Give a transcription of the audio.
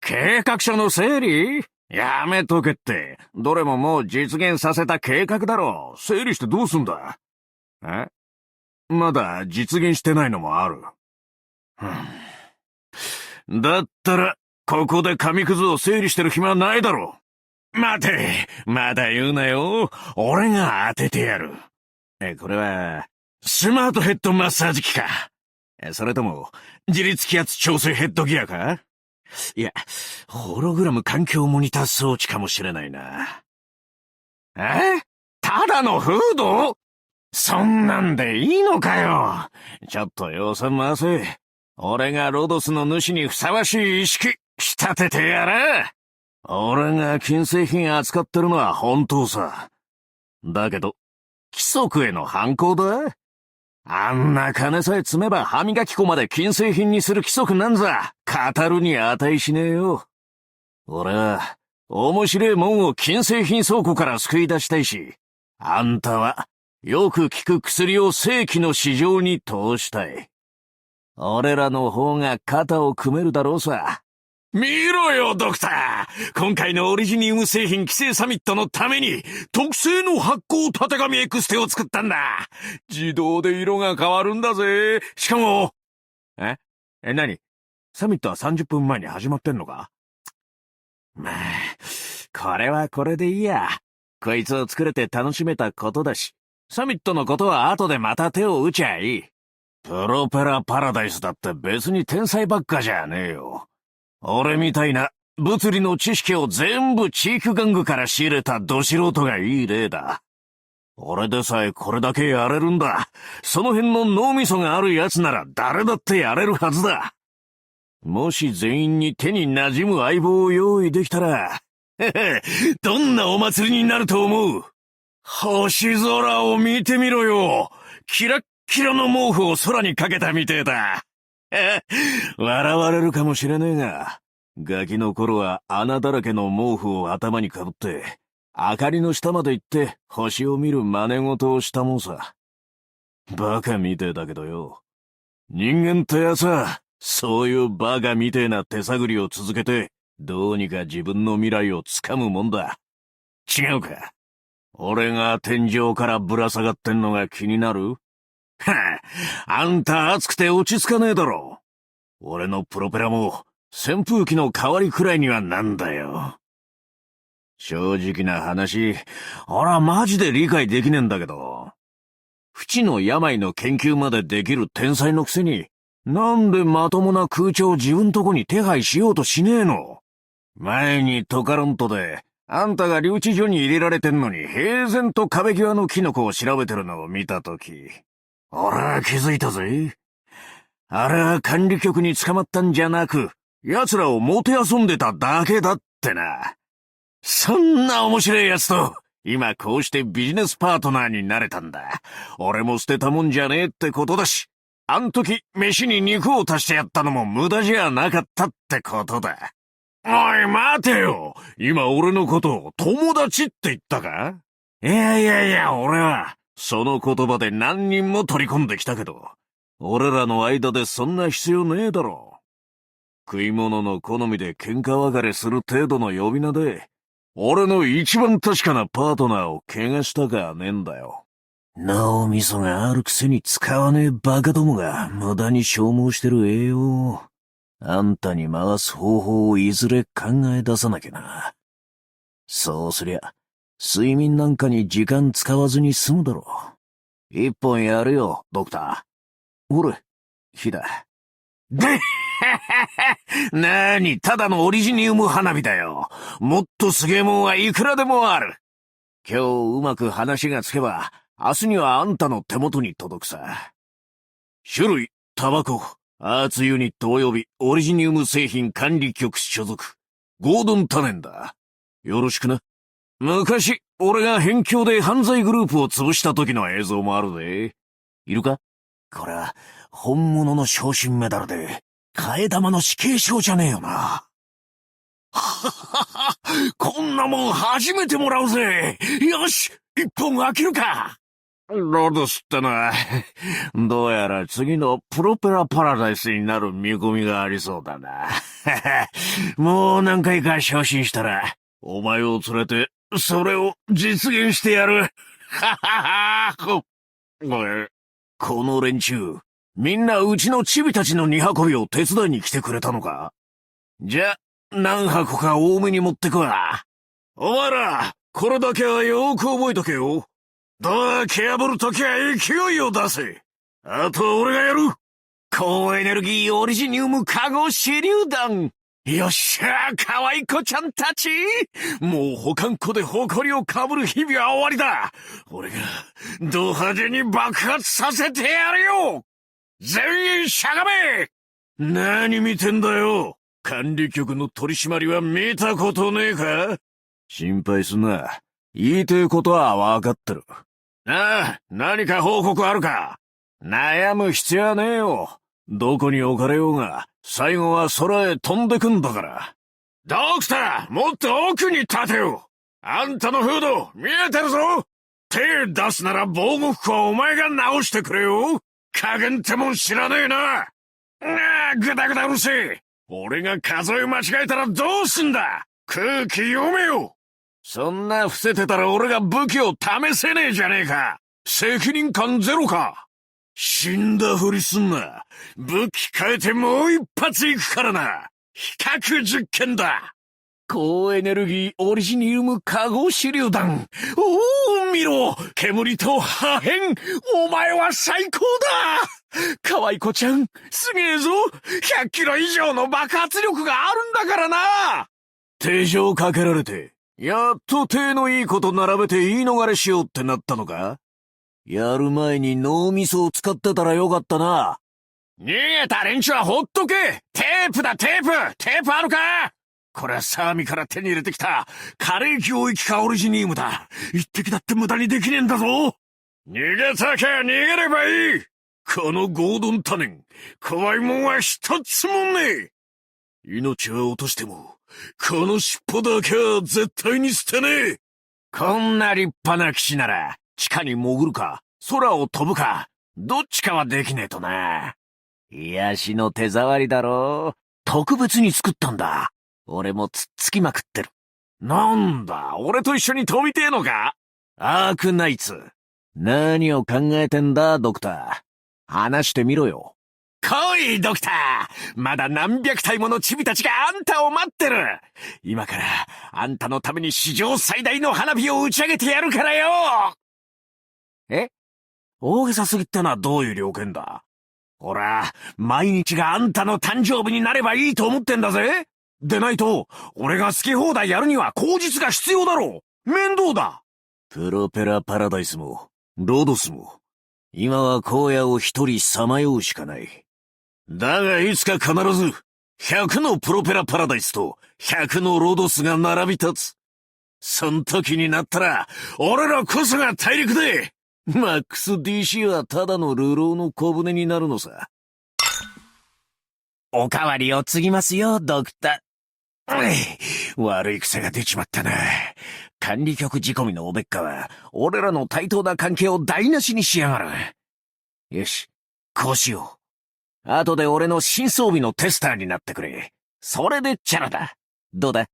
計画書の整理？やめとけって。どれももう実現させた計画だろ。整理してどうすんだ？まだ実現してないのもある。だったら、ここで紙くずを整理してる暇はないだろう。待て、まだ言うなよ。俺が当ててやる。これは、スマートヘッドマッサージ機か。それとも、自律気圧調整ヘッドギアか？いや、ホログラム環境モニター装置かもしれないな。ただのフード？そんなんでいいのかよ。ちょっと様子回せ。俺がロドスの主にふさわしい意識、仕立ててやれ。俺が金製品扱ってるのは本当さ。だけど、規則への反抗だ？あんな金さえ積めば歯磨き粉まで金製品にする規則なんざ、語るに値しねえよ。俺は、面白いもんを金製品倉庫から救い出したいし、あんたは、よく効く薬を正規の市場に通したい。俺らの方が肩を組めるだろうさ。見ろよ、ドクター！今回のオリジニウム製品規制サミットのために、特製の発光たてがみエクステを作ったんだ。自動で色が変わるんだぜ。しかも、何？サミットは30分前に始まってんのか？まあ、これはこれでいいや。こいつを作れて楽しめたことだし、サミットのことは後でまた手を打ちゃいい。プロペラパラダイスだって別に天才ばっかじゃねえよ。俺みたいな物理の知識を全部チーク玩具から仕入れたド素人がいい例だ。俺でさえこれだけやれるんだ。その辺の脳みそがある奴なら誰だってやれるはずだ。もし全員に手に馴染む相棒を用意できたら、どんなお祭りになると思う？星空を見てみろよ。キラッキラの毛布を空にかけたみてえだ。笑われるかもしれねえが、ガキの頃は穴だらけの毛布を頭にかぶって、明かりの下まで行って星を見る真似事をしたもんさ。バカみてえだけどよ。人間ってやつは、そういうバカみてえな手探りを続けて、どうにか自分の未来をつかむもんだ。違うか？俺が天井からぶら下がってんのが気になる？あんた熱くて落ち着かねえだろ。俺のプロペラも扇風機の代わりくらいにはなんだよ。正直な話、俺はマジで理解できねえんだけど。不治の病の研究までできる天才のくせに、なんでまともな空調を自分とこに手配しようとしねえの？前にトカロントで、あんたが留置所に入れられてんのに平然と壁際のキノコを調べてるのを見たとき、俺は気づいたぜ。あれは管理局に捕まったんじゃなく、奴らをもてあそんでただけだってな。そんな面白い奴と、今こうしてビジネスパートナーになれたんだ。俺も捨てたもんじゃねえってことだし、あん時飯に肉を足してやったのも無駄じゃなかったってことだ。おい待てよ。今俺のことを友達って言ったか？いや、俺は、その言葉で何人も取り込んできたけど、俺らの間でそんな必要ねえだろ。食い物の好みで喧嘩別れする程度の呼び名で、俺の一番確かなパートナーを怪我したかねえんだよ。脳みそがあるくせに使わねえバカどもが無駄に消耗してる栄養を、あんたに回す方法をいずれ考え出さなきゃな。そうすりゃ、睡眠なんかに時間使わずに済むだろう。一本やるよ、ドクター。ほれ、火だ。でなーに、ただのオリジニウム花火だよ。もっとすげえもんはいくらでもある。今日うまく話がつけば、明日にはあんたの手元に届くさ。種類、タバコ、アーツユニット及びオリジニウム製品管理局所属。ゴードン・タネンだ。よろしくな。昔、俺が辺境で犯罪グループを潰した時の映像もあるぜ。いるか？これは、本物の昇進メダルで、替え玉の死刑証じゃねえよな。ははは、こんなもん初めてもらうぜ。よし、一本開けるか。ロドスってのは、どうやら次のプロペラパラダイスになる見込みがありそうだな。もう何回か昇進したら、お前を連れて、それを実現してやる。ははは。この連中、みんなうちのチビたちの荷運びを手伝いに来てくれたのか？じゃ、何箱か多めに持ってくわ。お前ら、これだけはよく覚えとけよ。ドア蹴破るときは勢いを出せ。あとは俺がやる。高エネルギーオリジニウムカゴ手榴弾。よっしゃ、可愛い子ちゃんたち。もう保管庫で誇りをかぶる日々は終わりだ。俺が、ド派手に爆発させてやるよ。全員しゃがめ。何見てんだよ。管理局の取り締まりは見たことねえか？心配すんな。言いてえことは分かってる。ああ、何か報告あるか？悩む必要はねえよ。どこに置かれようが、最後は空へ飛んでくんだから。ドクター、もっと奥に立てよ。あんたのフード、見えてるぞ。手出すなら防護服はお前が直してくれよ。加減ってもん知らねえな。ぐだぐだうるせえ。俺が数え間違えたらどうすんだ。空気読めよ。そんな伏せてたら俺が武器を試せねえじゃねえか。責任感ゼロか。死んだふりすんな。武器変えてもう一発いくからな。比較実験だ。高エネルギーオリジニウムカゴ手榴弾。おお、見ろ。煙と破片。お前は最高だ。可愛い子ちゃん、すげえぞ。100キロ以上の爆発力があるんだからな。手錠かけられて、やっと手のいいこと並べて言い逃れしようってなったのか？やる前に脳みそを使ってたらよかったな。逃げた連中はほっとけ。テープだ、テープ。テープあるか？これはサーミから手に入れてきたカレー溶液化オリジニウムだ。一滴だって無駄にできねえんだぞ。逃げたきゃ逃げればいい。このゴードンタネン、怖いもんは一つもねえ。命は落としても、この尻尾だけは絶対に捨てねえ。こんな立派な騎士なら、地下に潜るか、空を飛ぶか、どっちかはできねえとな。癒しの手触りだろ。特別に作ったんだ。俺もつっつきまくってる。なんだ、俺と一緒に飛びてえのか？アークナイツ。何を考えてんだ、ドクター。話してみろよ。来い、ドクター。まだ何百体ものチビたちがあんたを待ってる。今から、あんたのために史上最大の花火を打ち上げてやるからよ。え？大げさすぎってのはどういう了見だ？ほら、毎日があんたの誕生日になればいいと思ってんだぜ。でないと、俺が好き放題やるには口実が必要だろう。面倒だ。プロペラパラダイスも、ロドスも、今は荒野を一人さまようしかない。だがいつか必ず、100のプロペラパラダイスと100のロドスが並び立つ。そん時になったら、俺らこそが大陸で、マックス DC はただの流浪の小舟になるのさ。おかわりを継ぎますよ、ドクター。悪い癖が出ちまったな。管理局仕込みのおべっかは、俺らの対等な関係を台無しにしやがる。よし、こうしよう。後で俺の新装備のテスターになってくれ。それでチャラだ。どうだ？